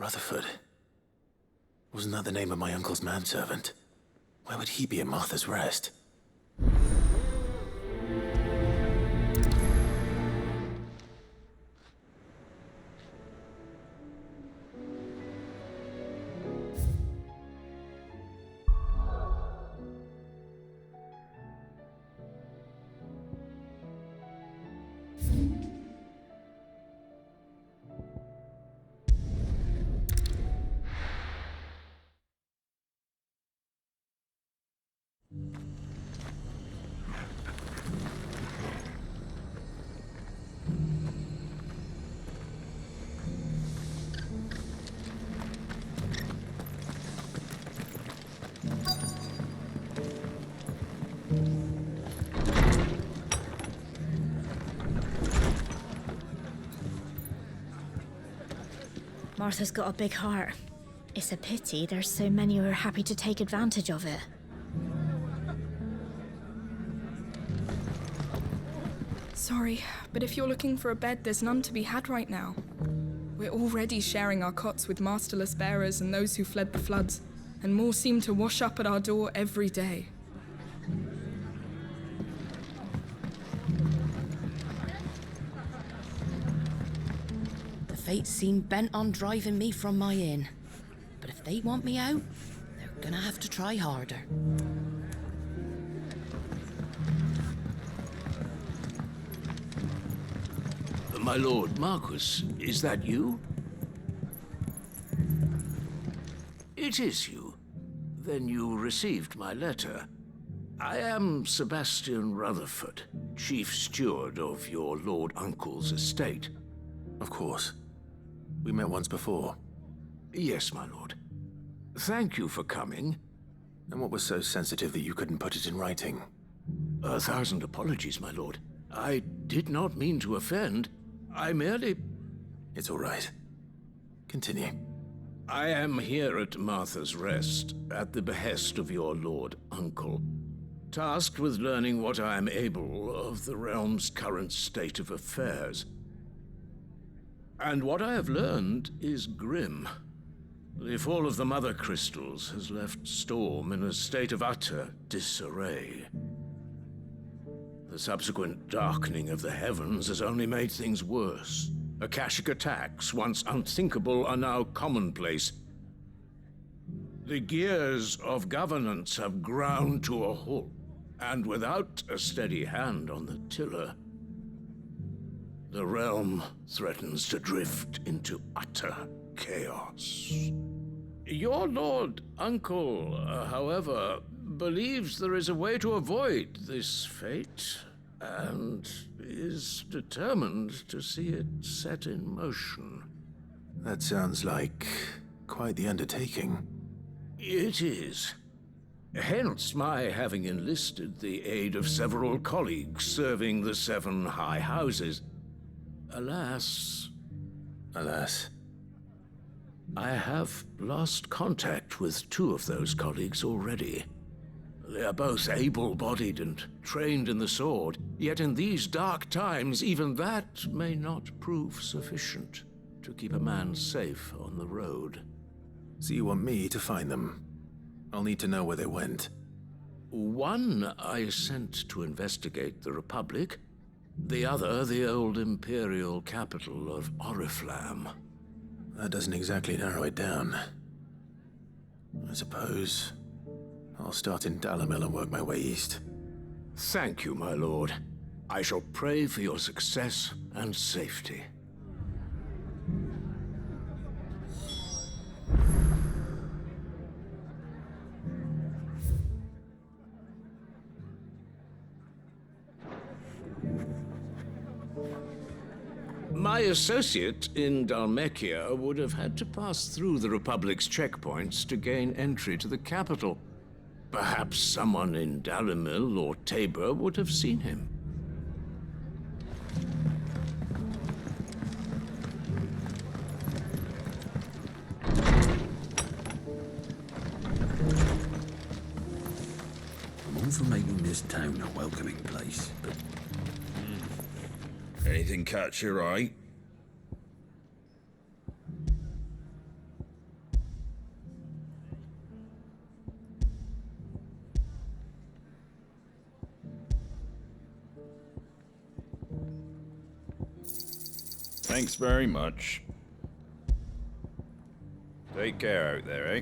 Rutherford. Wasn't that the name of my uncle's manservant? Why would he be at Martha's Rest? Martha's got a big heart. It's a pity there's so many who are happy to take advantage of it. Sorry, but if you're looking for a bed, there's none to be had right now. We're already sharing our cots with masterless bearers and those who fled the floods, and more seem to wash up at our door every day. The fates seem bent on driving me from my inn. But if they want me out, they're gonna have to try harder. My lord Marquis, is that you? It is you. Then you received my letter. I am Sebastian Rutherford, chief steward of your lord uncle's estate. Of course. We met once before. Yes, my lord. Thank you for coming. And what was so sensitive that you couldn't put it in writing? 1,000 apologies, my lord. I did not mean to offend. I merely... It's all right. Continue. I am here at Martha's Rest, at the behest of your lord uncle, tasked with learning what I am able of the realm's current state of affairs. And what I have learned is grim. The fall of the Mother Crystals has left Storm in a state of utter disarray. The subsequent darkening of the heavens has only made things worse. Akashic attacks, once unthinkable, are now commonplace. The gears of governance have ground to a halt, and without a steady hand on the tiller, the realm threatens to drift into utter chaos. Your lord uncle, however, believes there is a way to avoid this fate, and is determined to see it set in motion. That sounds like quite the undertaking. It is. Hence my having enlisted the aid of several colleagues serving the 7 high houses. Alas, I have lost contact with 2 of those colleagues already. They are both able-bodied and trained in the sword, yet in these dark times, even that may not prove sufficient to keep a man safe on the road. So you want me to find them? I'll need to know where they went. One I sent to investigate the Republic, the other the old Imperial capital of Oriflamme. That doesn't exactly narrow it down. I suppose I'll start in Dalamil and work my way east. Thank you, my lord. I shall pray for your success and safety. My associate in Dhalmekia would have had to pass through the Republic's checkpoints to gain entry to the capital. Perhaps someone in Dalamil or Tabor would have seen him. I'm all for making this town a welcoming place, but... Anything catch your eye? Thanks very much. Take care out there, eh?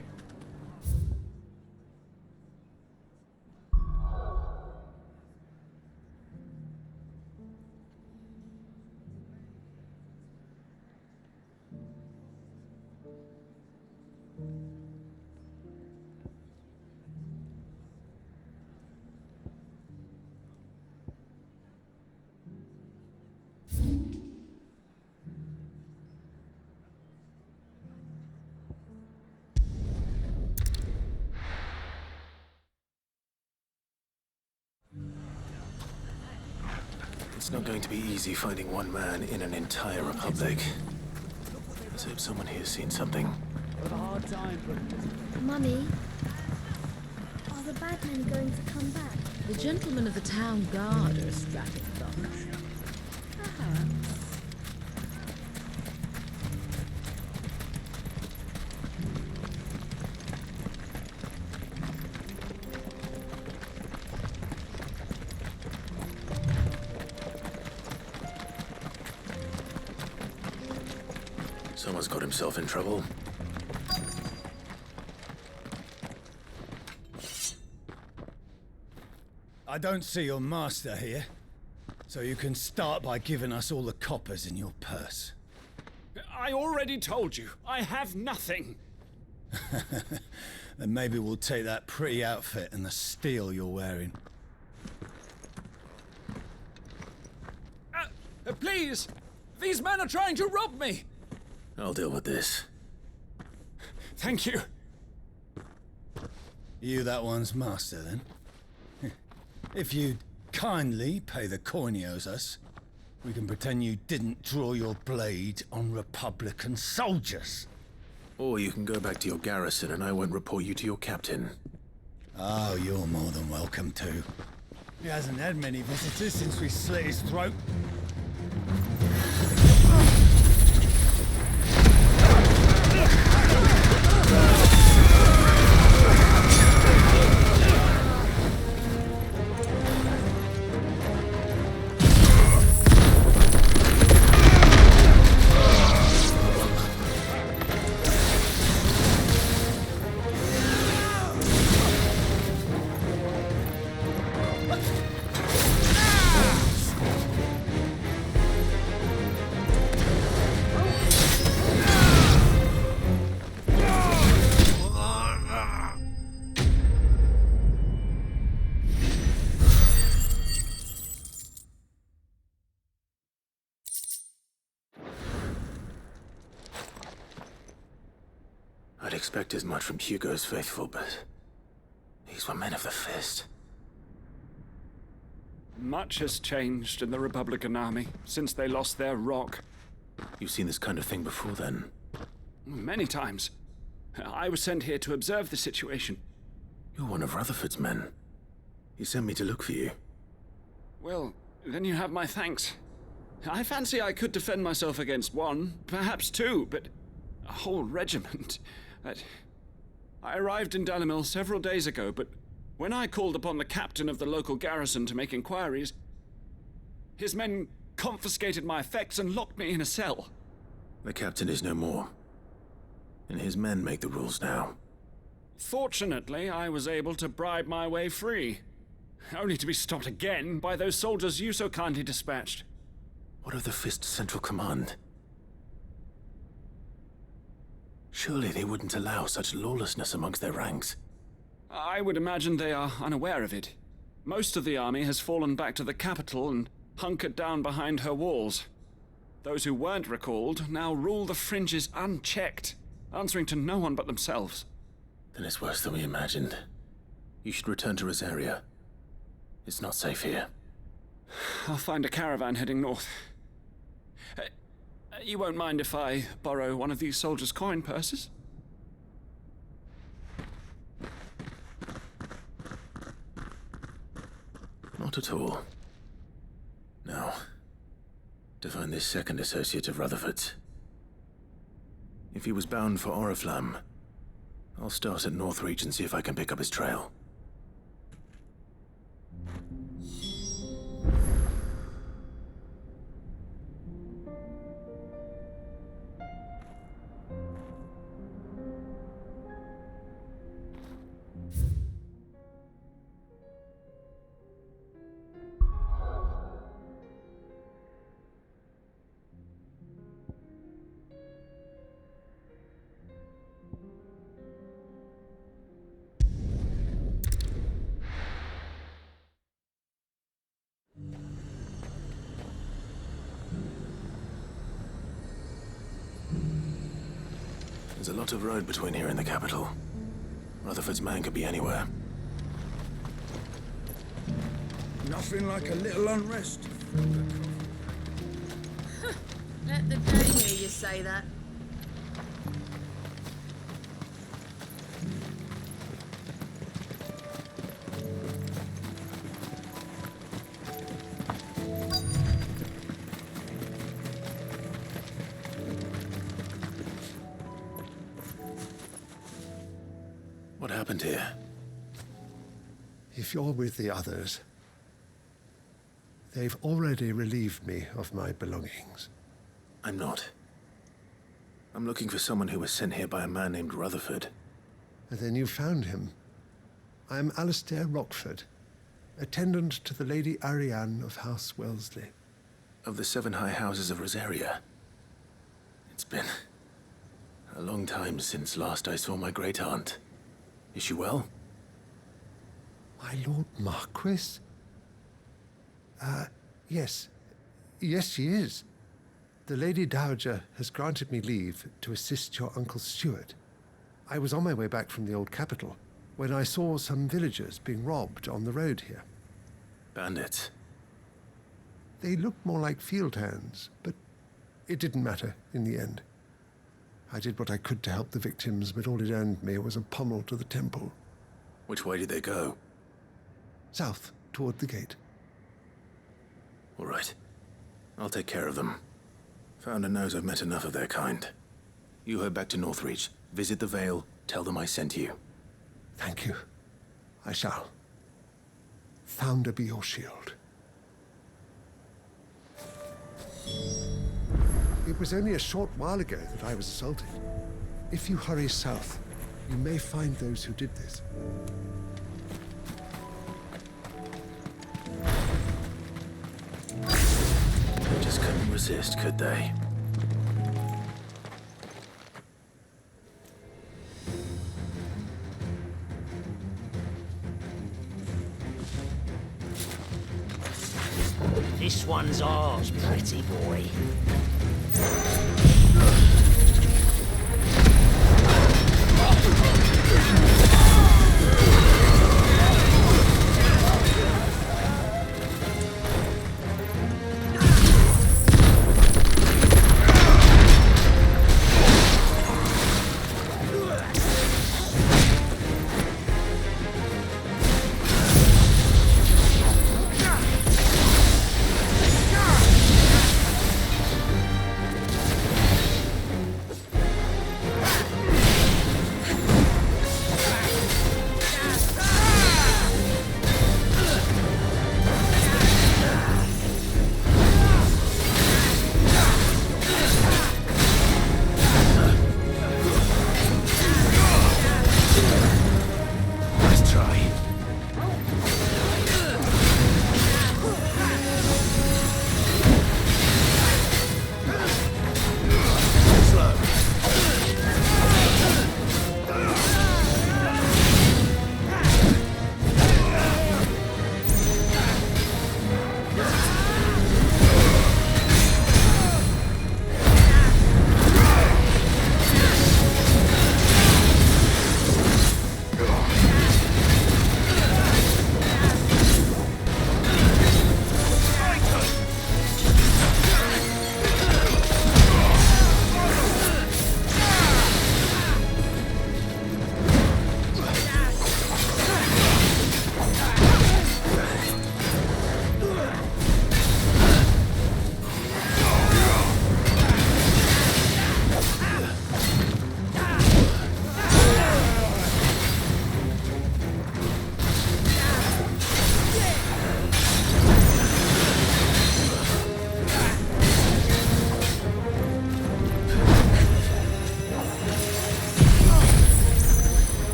It's not going to be easy finding one man in an entire republic. Let's hope someone here's seen something. Mummy, are the bad men going to come back? The gentlemen of the town guard are a strapping bunch. Perhaps. Someone's got himself in trouble. I don't see your master here, so you can start by giving us all the coppers in your purse. I already told you, I have nothing. Then maybe we'll take that pretty outfit and the steel you're wearing. Please! These men are trying to rob me! I'll deal with this. Thank you. You that one's master, then? If you'd kindly pay the coin he owes us, we can pretend you didn't draw your blade on Republican soldiers. Or you can go back to your garrison and I won't report you to your captain. Oh, you're more than welcome to. He hasn't had many visitors since we slit his throat. I'd expect as much from Hugo's faithful, but these were men of the fist. Much has changed in the Republican Army since they lost their rock. You've seen this kind of thing before, then? Many times. I was sent here to observe the situation. You're one of Rutherford's men. He sent me to look for you. Well, then you have my thanks. I fancy I could defend myself against one, perhaps two, but a whole regiment. I arrived in Dalimil several days ago, but when I called upon the captain of the local garrison to make inquiries, his men confiscated my effects and locked me in a cell. The captain is no more, and his men make the rules now. Fortunately, I was able to bribe my way free, only to be stopped again by those soldiers you so kindly dispatched. What of the Fist's central command? Surely they wouldn't allow such lawlessness amongst their ranks. I would imagine they are unaware of it. Most of the army has fallen back to the capital and hunkered down behind her walls. Those who weren't recalled now rule the fringes unchecked, answering to no one but themselves. Then it's worse than we imagined. You should return to Rosaria. It's not safe here. I'll find a caravan heading north. You won't mind if I borrow one of these soldiers' coin purses? Not at all. Now, to find this second associate of Rutherford's. If he was bound for Oriflamme, I'll start at Northreach and see if I can pick up his trail. There's a lot of road between here and the capital. Rutherford's man could be anywhere. Nothing like a little unrest. Let the day hear you say that. What happened here? If you're with the others, they've already relieved me of my belongings. I'm not. I'm looking for someone who was sent here by a man named Rutherford. And then you found him. I am Alistair Rockford, attendant to the Lady Ariane of House Wellesley. Of the 7 high houses of Rosaria. It's been a long time since last I saw my great-aunt. Is she well? My Lord Marquis? Yes. Yes, she is. The Lady Dowager has granted me leave to assist your Uncle Stuart. I was on my way back from the old capital when I saw some villagers being robbed on the road here. Bandits? They looked more like field hands, but it didn't matter in the end. I did what I could to help the victims, but all it earned me was a pommel to the temple. Which way did they go? South, toward the gate. All right. I'll take care of them. Founder knows I've met enough of their kind. You head back to Northreach, visit the Vale, tell them I sent you. Thank you. I shall. Founder be your shield. It was only a short while ago that I was assaulted. If you hurry south, you may find those who did this. They just couldn't resist, could they? This one's ours, pretty boy.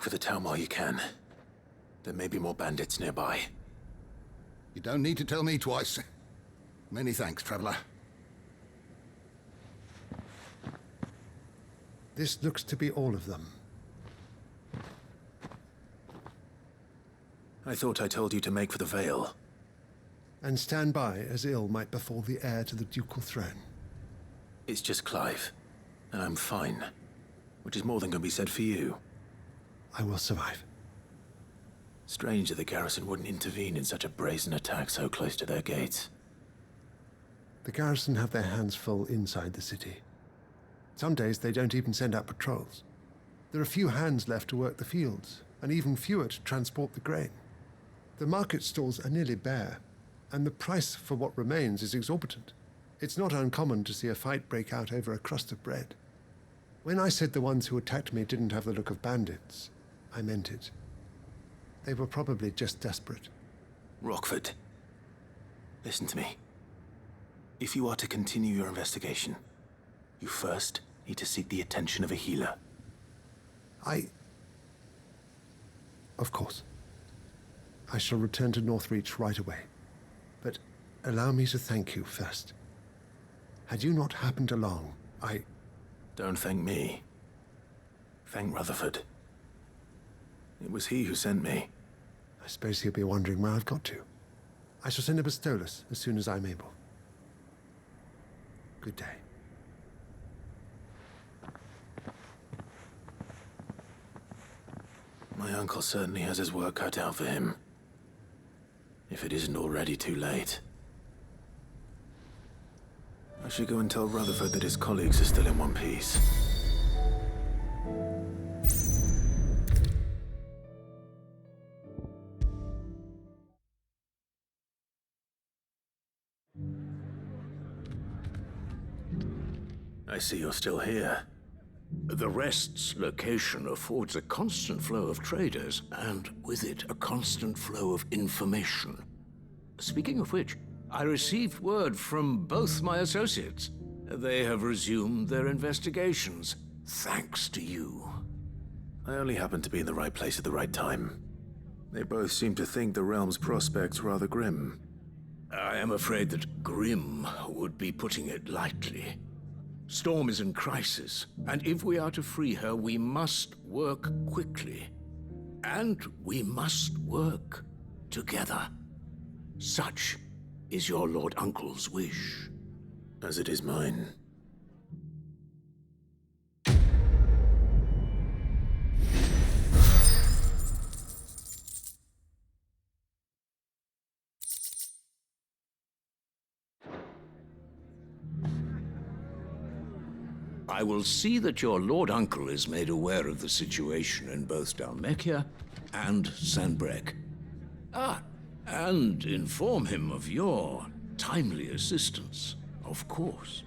Make for the town while you can. There may be more bandits nearby. You don't need to tell me twice. Many thanks, traveler. This looks to be all of them. I thought I told you to make for the Vale. And stand by as ill might befall the heir to the ducal throne. It's just Clive, and I'm fine. Which is more than can be said for you. I will survive. Strange that the garrison wouldn't intervene in such a brazen attack so close to their gates. The garrison have their hands full inside the city. Some days they don't even send out patrols. There are few hands left to work the fields, and even fewer to transport the grain. The market stalls are nearly bare, and the price for what remains is exorbitant. It's not uncommon to see a fight break out over a crust of bread. When I said the ones who attacked me didn't have the look of bandits, I meant it. They were probably just desperate. Rockford, listen to me. If you are to continue your investigation, you first need to seek the attention of a healer. Of course. I shall return to Northreach right away. But allow me to thank you first. Had you not happened along, Don't thank me. Thank Rutherford. It was he who sent me. I suppose he'll be wondering where I've got to. I shall send a Bistolus as soon as I'm able. Good day. My uncle certainly has his work cut out for him. If it isn't already too late. I should go and tell Rutherford that his colleagues are still in one piece. I see you're still here. The Rest's location affords a constant flow of traders, and with it, a constant flow of information. Speaking of which, I received word from both my associates. They have resumed their investigations, thanks to you. I only happened to be in the right place at the right time. They both seem to think the realm's prospects rather grim. I am afraid that grim would be putting it lightly. Storm is in crisis, and if we are to free her, we must work quickly. And we must work together. Such is your Lord Uncle's wish. As it is mine. I will see that your Lord Uncle is made aware of the situation in both Dalmekia and Sanbrek. And inform him of your timely assistance, of course.